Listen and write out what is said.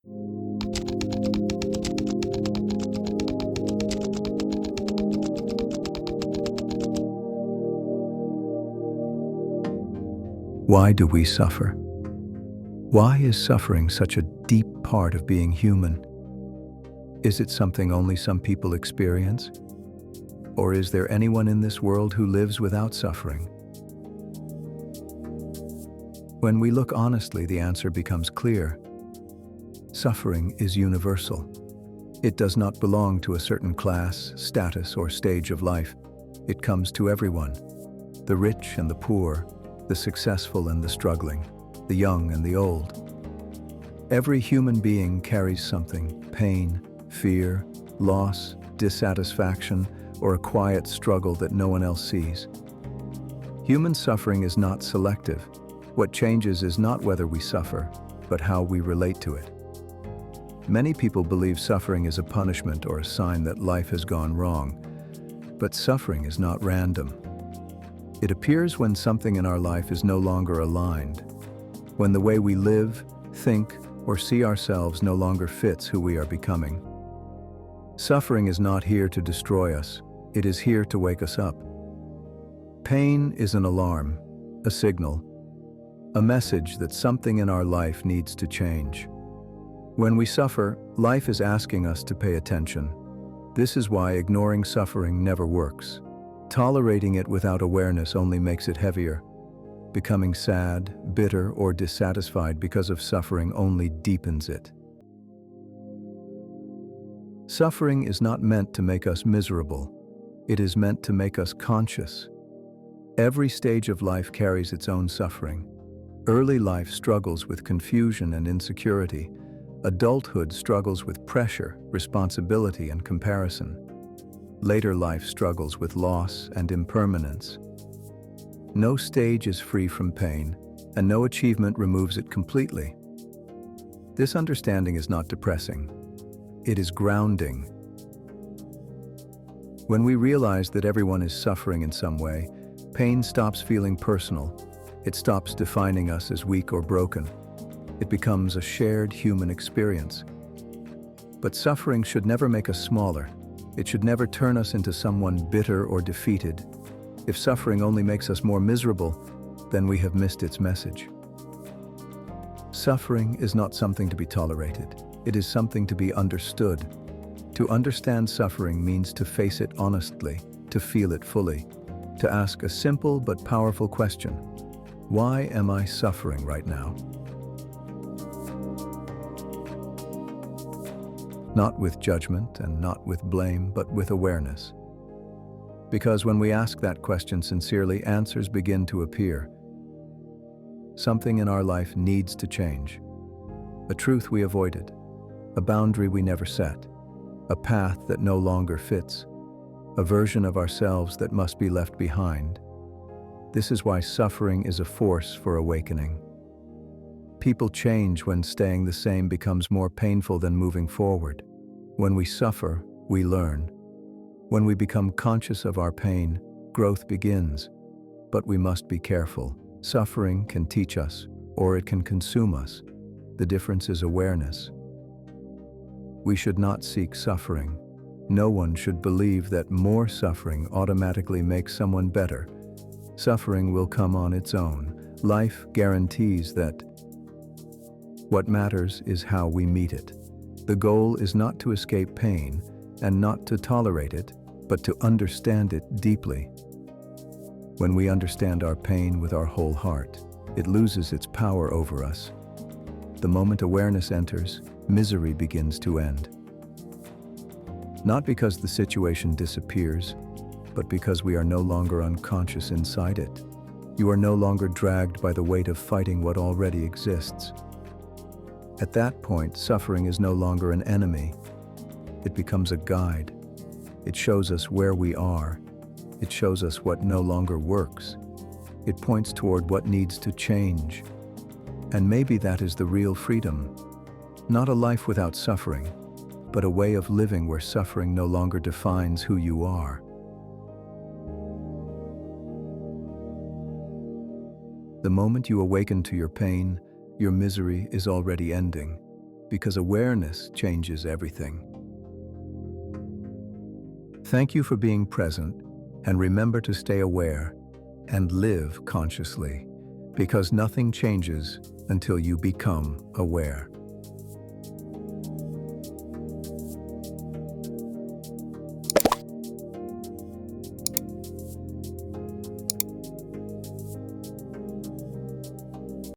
Why do we suffer? Why is suffering such a deep part of being human? Is it something only some people experience? Or is there anyone in this world who lives without suffering? When we look honestly, the answer becomes clear. Suffering is universal. It does not belong to a certain class, status, or stage of life. It comes to everyone, the rich and the poor, the successful and the struggling, the young and the old. Every human being carries something: pain, fear, loss, dissatisfaction, or a quiet struggle that no one else sees. Human suffering is not selective. What changes is not whether we suffer, but how we relate to it. Many people believe suffering is a punishment or a sign that life has gone wrong, but suffering is not random. It appears when something in our life is no longer aligned, when the way we live, think, or see ourselves no longer fits who we are becoming. Suffering is not here to destroy us. It is here to wake us up. Pain is an alarm, a signal, a message that something in our life needs to change. When we suffer, life is asking us to pay attention. This is why ignoring suffering never works. Tolerating it without awareness only makes it heavier. Becoming sad, bitter, or dissatisfied because of suffering only deepens it. Suffering is not meant to make us miserable. It is meant to make us conscious. Every stage of life carries its own suffering. Early life struggles with confusion and insecurity. Adulthood struggles with pressure, responsibility, and comparison. Later life struggles with loss and impermanence. No stage is free from pain, and no achievement removes it completely. This understanding is not depressing. It is grounding. When we realize that everyone is suffering in some way, pain stops feeling personal. It stops defining us as weak or broken. It becomes a shared human experience. But suffering should never make us smaller. It should never turn us into someone bitter or defeated. If suffering only makes us more miserable, then we have missed its message. Suffering is not something to be tolerated. It is something to be understood. To understand suffering means to face it honestly, to feel it fully, to ask a simple but powerful question: why am I suffering right now? Not with judgment and not with blame, but with awareness. Because when we ask that question sincerely, answers begin to appear. Something in our life needs to change. A truth we avoided, a boundary we never set, a path that no longer fits, a version of ourselves that must be left behind. This is why suffering is a force for awakening. People change when staying the same becomes more painful than moving forward. When we suffer, we learn. When we become conscious of our pain, growth begins. But we must be careful. Suffering can teach us, or it can consume us. The difference is awareness. We should not seek suffering. No one should believe that more suffering automatically makes someone better. Suffering will come on its own. Life guarantees that. What matters is how we meet it. The goal is not to escape pain and not to tolerate it, but to understand it deeply. When we understand our pain with our whole heart, it loses its power over us. The moment awareness enters, misery begins to end. Not because the situation disappears, but because we are no longer unconscious inside it. You are no longer dragged by the weight of fighting what already exists. At that point, suffering is no longer an enemy. It becomes a guide. It shows us where we are. It shows us what no longer works. It points toward what needs to change. And maybe that is the real freedom. Not a life without suffering, but a way of living where suffering no longer defines who you are. The moment you awaken to your pain, your misery is already ending. because awareness changes everything. Thank you for being present, and remember to stay aware and live consciously, because nothing changes until you become aware.